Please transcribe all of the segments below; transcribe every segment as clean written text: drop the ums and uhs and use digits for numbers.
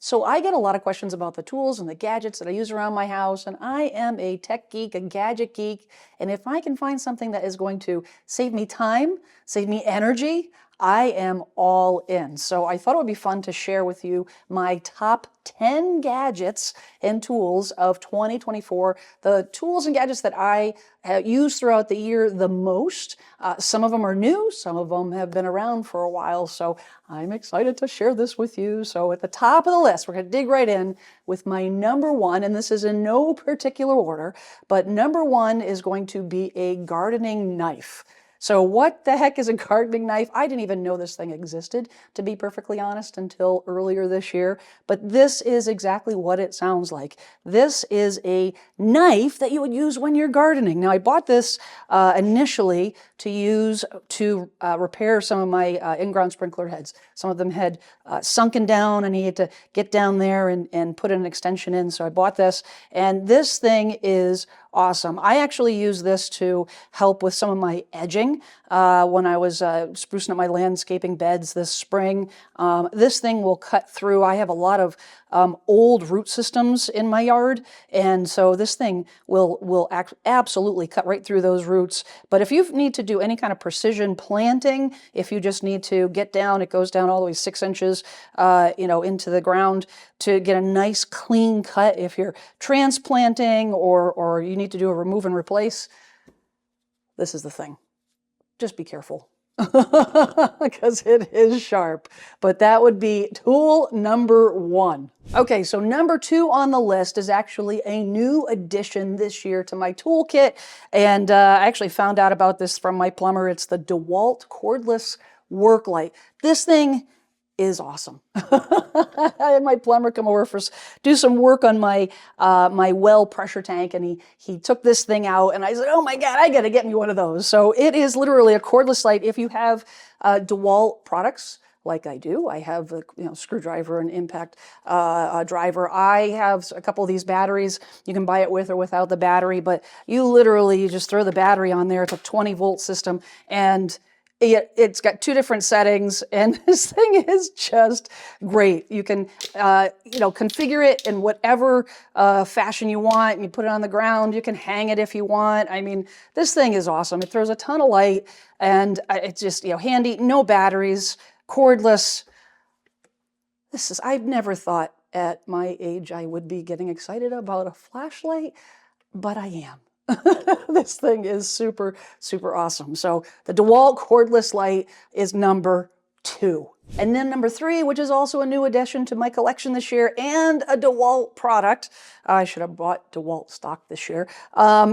So I get a lot of questions about the tools and the gadgets that I use around my house, and I am a tech geek, a gadget geek, and if I can find something that is going to save me time, save me energy, I am all in. So I thought it would be fun to share with you my top 10 gadgets and tools of 2024, the tools and gadgets that I have used throughout the year the most. Some of them are new, some of them have been around for a while, so I'm excited to share this with you. So at the top of the list, we're going to dig right in with my number one, and this is in no particular order, but number one is going to be a gardening knife. So what the heck is a gardening knife? I didn't even know this thing existed, to be perfectly honest, until earlier this year. But this is exactly what it sounds like. This is a knife that you would use when you're gardening. Now, I bought this initially to use to repair some of my in-ground sprinkler heads. Some of them had sunken down, and I needed to get down there and put an extension in. So I bought this, and this thing is awesome. I actually use this to help with some of my edging when I was sprucing up my landscaping beds this spring. This thing will cut through. I have a lot of old root systems in my yard, and so this thing will absolutely cut right through those roots. But if you need to do any kind of precision planting, if you just need to get down, it goes down all the way 6 inches, into the ground to get a nice clean cut. If you're transplanting or you need to do a remove and replace, this is the thing. Just be careful because it is sharp. But that would be tool number one. Okay, so number two on the list is actually a new addition this year to my toolkit, and I actually found out about this from my plumber. It's the DeWalt Cordless Work Light. This thing is awesome. I had my plumber come over do some work on my my well pressure tank, and he took this thing out, and I said, oh my God, I gotta get me one of those. So it is literally a cordless light. If you have DeWalt products, like I do, I have the screwdriver and impact driver. I have a couple of these batteries. You can buy it with or without the battery, but you just throw the battery on there. It's a 20-volt system, and it's got two different settings, and this thing is just great. You can, configure it in whatever fashion you want. You put it on the ground. You can hang it if you want. I mean, this thing is awesome. It throws a ton of light, and it's just handy. No batteries, cordless. I've never thought at my age I would be getting excited about a flashlight, but I am. This thing is super, super awesome. So the DeWalt cordless light is number two. And then number three, which is also a new addition to my collection this year and a DeWalt product, I should have bought DeWalt stock this year,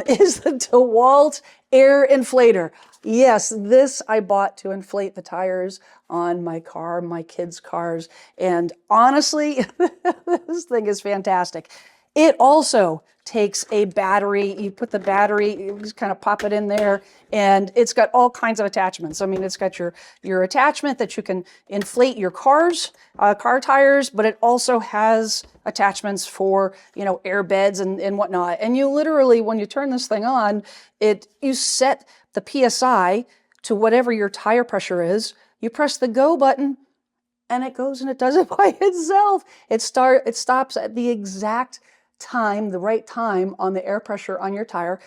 is the DeWalt air inflator. Yes, this I bought to inflate the tires on my car, my kids' cars. And honestly, this thing is fantastic. It also takes a battery. You put the battery, you just kind of pop it in there, and it's got all kinds of attachments. I mean, it's got your attachment that you can inflate your car tires, but it also has attachments for, air beds and whatnot. And you literally, when you turn this thing on, you set the PSI to whatever your tire pressure is. You press the go button, and it goes and it does it by itself. It stops at the exact time, the right time on the air pressure on your tire.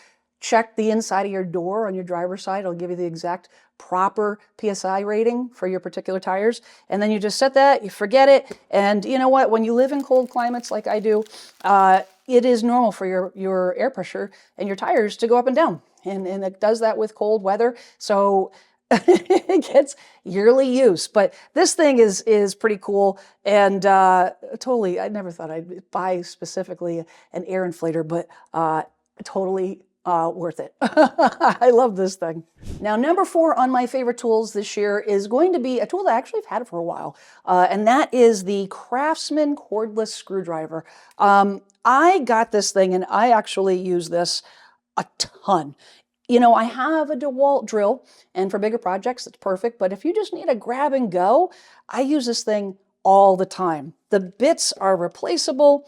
Check the inside of your door on your driver's side. It'll give you the exact proper PSI rating for your particular tires. And then you just set that, you forget it. And you know what? When you live in cold climates like I do, it is normal for your air pressure and your tires to go up and down. And it does that with cold weather. So it gets yearly use. But this thing is pretty cool, and totally, I never thought I'd buy specifically an air inflator, but totally worth it. I love this thing. Now, number four on my favorite tools this year is going to be a tool that I actually have had for a while, and that is the Craftsman cordless screwdriver. I got this thing, and I actually use this a ton. I have a DeWalt drill, and for bigger projects, it's perfect. But if you just need a grab and go, I use this thing all the time. The bits are replaceable.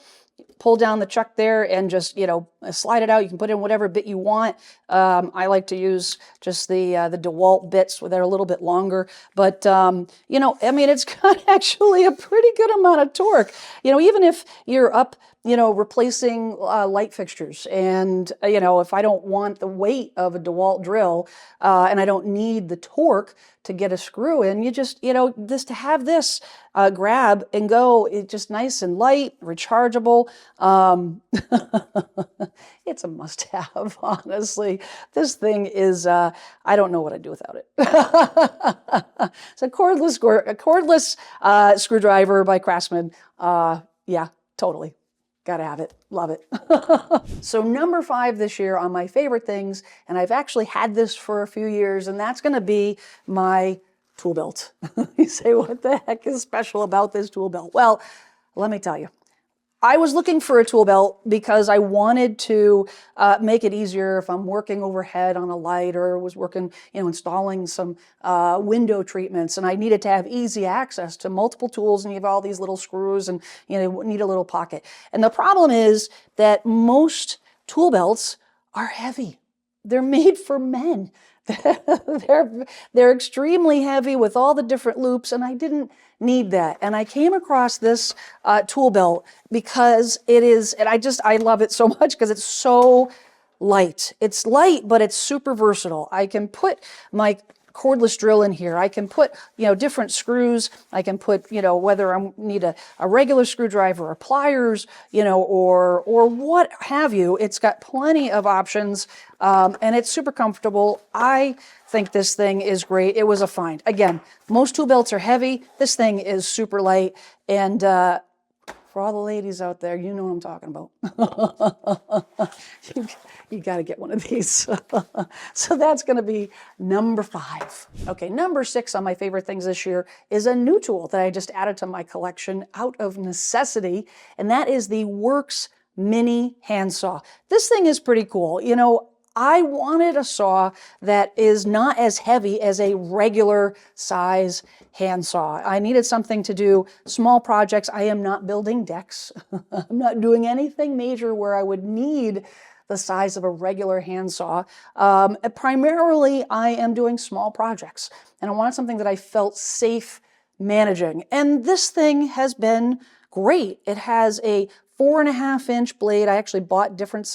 pull down the chuck there and just, you know, slide it out. You can put in whatever bit you want. I like to use just the DeWalt bits that are a little bit longer. But, you know, I mean, it's got actually a pretty good amount of torque. You know, even if you're up, you know, replacing light fixtures, and, you know, if I don't want the weight of a DeWalt drill and I don't need the torque to get a screw in, you just, you know, to have this grab and go, it's just nice and light, rechargeable. It's a must-have, honestly. This thing is, I don't know what I'd do without it. It's a cordless screwdriver by Craftsman. Yeah, totally. Gotta have it. Love it. So number 5 this year on my favorite things, and I've actually had this for a few years, and that's going to be my tool belt. You say, what the heck is special about this tool belt? Well, let me tell you. I was looking for a tool belt because I wanted to make it easier if I'm working overhead on a light or was working, you know, installing some window treatments, and I needed to have easy access to multiple tools, and you have all these little screws, and you know, need a little pocket. And the problem is that most tool belts are heavy. They're made for men. They're extremely heavy with all the different loops, and I didn't need that. And I came across this tool belt because it is, and I love it so much because it's so light. It's light, but it's super versatile. I can put my cordless drill in here. I can put, you know, different screws. I can put, you know, whether I need a regular screwdriver or pliers, you know, or what have you. It's got plenty of options, and it's super comfortable. I think this thing is great. It was a find. Again, most tool belts are heavy. This thing is super light, and for all the ladies out there, you know what I'm talking about. You got to get one of these. So that's going to be number 5. Okay, number 6 on my favorite things this year is a new tool that I just added to my collection out of necessity, and that is the Worx mini handsaw. This thing is pretty cool. You know, I wanted a saw that is not as heavy as a regular size handsaw. I needed something to do small projects. I am not building decks. I'm not doing anything major where I would need the size of a regular handsaw. Primarily, I am doing small projects, and I wanted something that I felt safe managing. And this thing has been great. It has a 4.5-inch blade. I actually bought different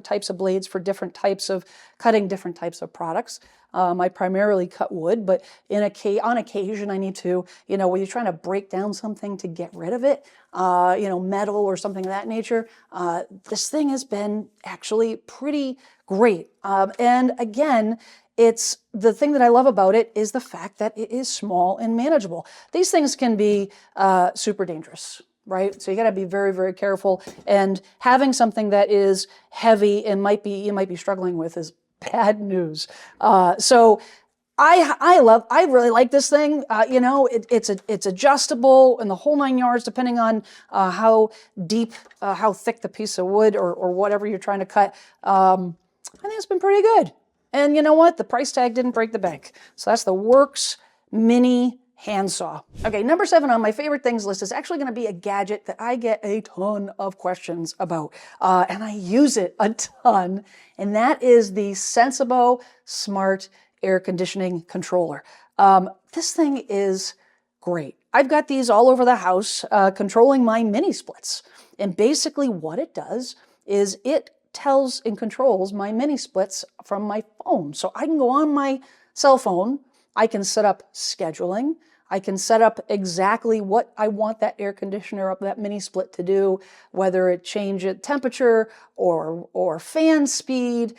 types of blades for different types of cutting different types of products. I primarily cut wood, but on occasion I need to, you know, when you're trying to break down something to get rid of it, you know, metal or something of that nature, this thing has been actually pretty great. And again, it's the thing that I love about it is the fact that it is small and manageable. These things can be super dangerous, right? So you got to be very, very careful. And having something that is heavy and you might be struggling with is bad news. So I really like this thing. You know, it's adjustable in the whole 9 yards, depending on how deep, how thick the piece of wood or whatever you're trying to cut. I think it's been pretty good. And you know what? The price tag didn't break the bank. So that's the Worx mini handsaw. Okay, number 7 on my favorite things list is actually going to be a gadget that I get a ton of questions about, and I use it a ton, and that is the Sensibo Smart Air Conditioning Controller. This thing is great. I've got these all over the house controlling my mini splits, and basically what it does is it tells and controls my mini splits from my phone. So I can go on my cell phone, I can set up scheduling, I can set up exactly what I want that air conditioner up that mini split to do, whether it change it temperature or fan speed,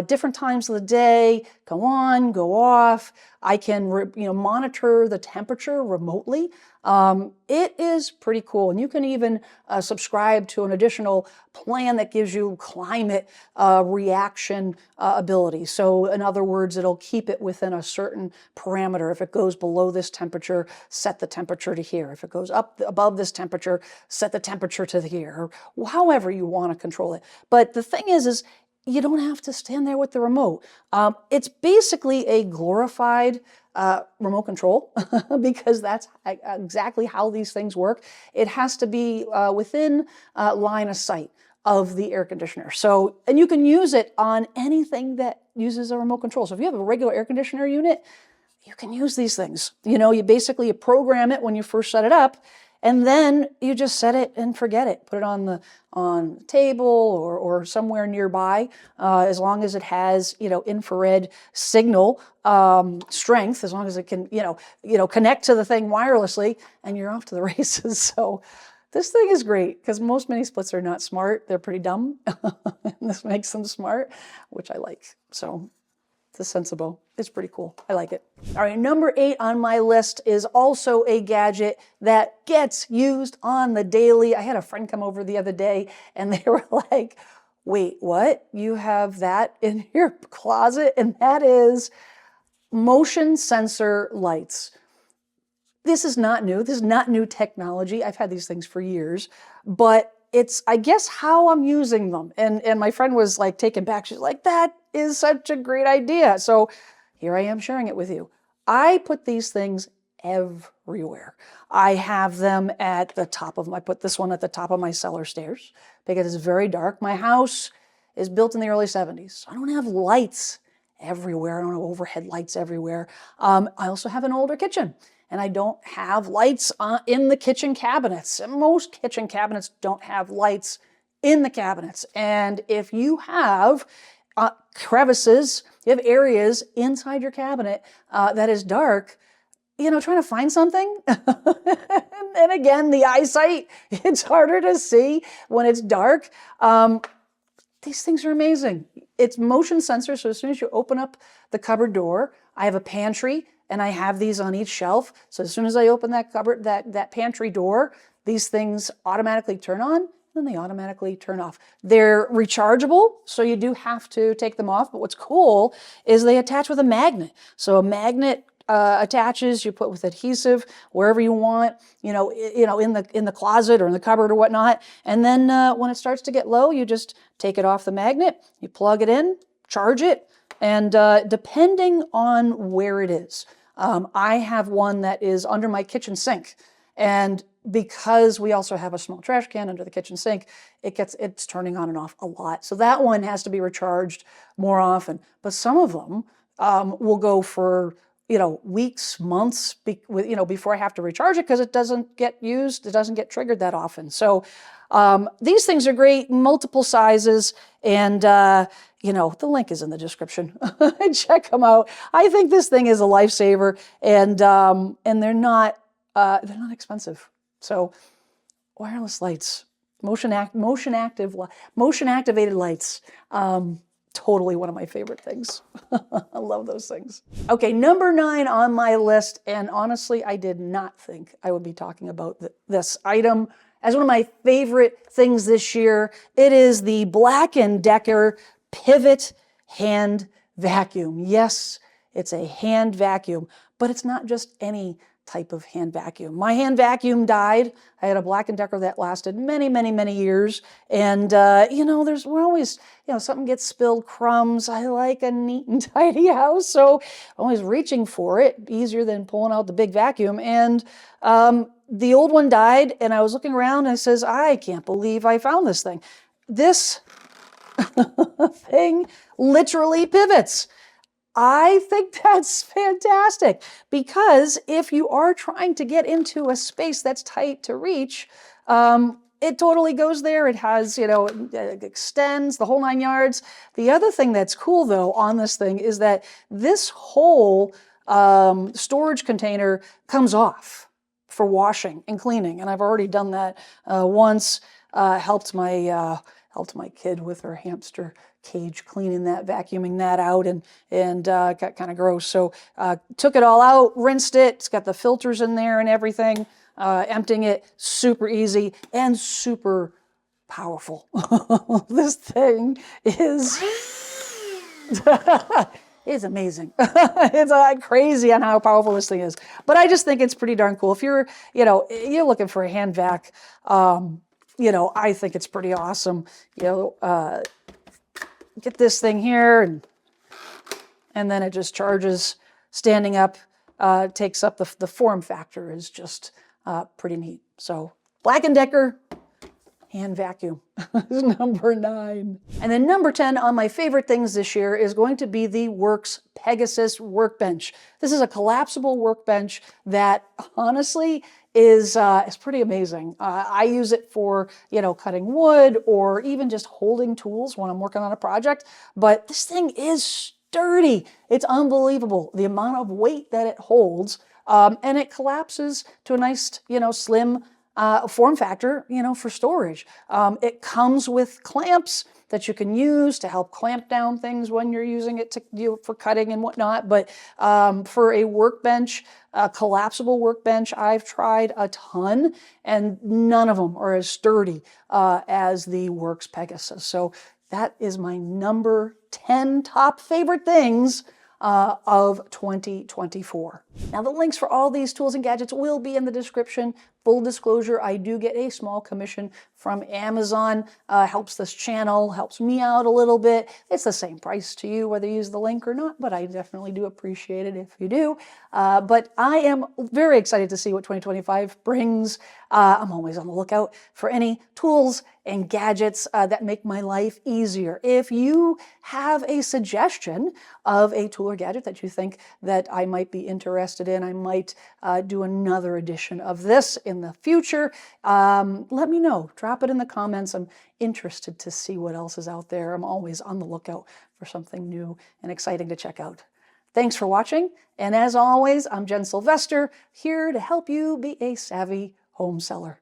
different times of the day, go on, go off. I can monitor the temperature remotely. It is pretty cool, and you can even subscribe to an additional plan that gives you climate reaction ability. So in other words, it'll keep it within a certain parameter. If it goes below this temperature, set the temperature to here. If it goes up above this temperature, set the temperature to here, or however you want to control it. But the thing is you don't have to stand there with the remote. It's basically a glorified remote control because that's exactly how these things work. It has to be within line of sight of the air conditioner. So, and you can use it on anything that uses a remote control. So if you have a regular air conditioner unit, you can use these things. You know, you basically program it when you first set it up, and then you just set it and forget it. Put it on the table or somewhere nearby, as long as it has, you know, infrared signal strength, as long as it can, you know, connect to the thing wirelessly, and you're off to the races. So this thing is great because most mini splits are not smart. They're pretty dumb. And this makes them smart, which I like. So the Sensibo is pretty cool. I like it. All right, number 8 on my list is also a gadget that gets used on the daily. I had a friend come over the other day and they were like, wait, what? You have that in your closet? And that is motion sensor lights. This is not new. This is not new technology. I've had these things for years, but it's, I guess, how I'm using them. And my friend was like taken back. She's like, that is such a great idea. So here I am sharing it with you. I put these things everywhere. I have them at the top of my, put this one at the top of my cellar stairs because it's very dark. My house is built in the early 70s. So I don't have lights everywhere. I don't have overhead lights everywhere. I also have an older kitchen. And I don't have lights in the kitchen cabinets. And most kitchen cabinets don't have lights in the cabinets. And if you have crevices, you have areas inside your cabinet that is dark, you know, trying to find something. And again, the eyesight, it's harder to see when it's dark. These things are amazing. It's motion sensor, so as soon as you open up the cupboard door, I have a pantry, and I have these on each shelf. So as soon as I open that cupboard, that pantry door, these things automatically turn on, and they automatically turn off. They're rechargeable, so you do have to take them off. But what's cool is they attach with a magnet. So a magnet attaches, you put with adhesive wherever you want, in the closet or in the cupboard or whatnot. And then when it starts to get low, you just take it off the magnet, you plug it in, charge it, and depending on where it is. I have one that is under my kitchen sink, and because we also have a small trash can under the kitchen sink, it's turning on and off a lot. So that one has to be recharged more often. But some of them will go for weeks, months, before I have to recharge it because it doesn't get used, it doesn't get triggered that often. So these things are great, multiple sizes, and the link is in the description. Check them out. I think this thing is a lifesaver, and they're not expensive. So wireless lights, motion activated lights. Totally one of my favorite things. I love those things. Okay, number 9 on my list, and honestly, I did not think I would be talking about this item as one of my favorite things this year. It is the Black & Decker Pivot Hand Vacuum. Yes, it's a hand vacuum, but it's not just any type of hand vacuum. My hand vacuum died. I had a Black & Decker that lasted many, many, many years. And, we're always, something gets spilled, crumbs. I like a neat and tidy house, so I'm always reaching for it. Easier than pulling out the big vacuum. And the old one died, and I was looking around, and I says, I can't believe I found this thing. This thing literally pivots. I think that's fantastic because if you are trying to get into a space that's tight to reach, it totally goes there. It has, it extends the whole 9 yards. The other thing that's cool though on this thing is that this whole storage container comes off for washing and cleaning. And I've already done that once, helped my kid with her hamster cage, cleaning that, vacuuming that out, and got kind of gross. So took it all out, rinsed it. It's got the filters in there and everything. Emptying it, super easy and super powerful. This thing is is amazing. It's crazy on how powerful this thing is. But I just think it's pretty darn cool. If you're looking for a hand vac, I think it's pretty awesome. Get this thing here, and then it just charges standing up. takes up the form factor is just pretty neat. So Black & Decker hand vacuum is number 9. And then number 10 on my favorite things this year is going to be the Worx Pegasus Workbench. This is a collapsible workbench that honestly is pretty amazing. I use it for, cutting wood or even just holding tools when I'm working on a project. But this thing is sturdy. It's unbelievable, the amount of weight that it holds. And it collapses to a nice, slim form factor, for storage. It comes with clamps that you can use to help clamp down things when you're using it for cutting and whatnot. But for a workbench, a collapsible workbench, I've tried a ton, and none of them are as sturdy as the Worx Pegasus. So that is my number 10 top favorite things of 2024. Now, the links for all these tools and gadgets will be in the description. Full disclosure, I do get a small commission from Amazon. Helps this channel, helps me out a little bit. It's the same price to you whether you use the link or not, but I definitely do appreciate it if you do. But I am very excited to see what 2025 brings. I'm always on the lookout for any tools and gadgets that make my life easier. If you have a suggestion of a tool or gadget that you think that I might be interested in, I might do another edition of this in the future, let me know. Drop it in the comments. I'm interested to see what else is out there. I'm always on the lookout for something new and exciting to check out. Thanks for watching, and as always, I'm Jen Sylvester, here to help you be a savvy home seller.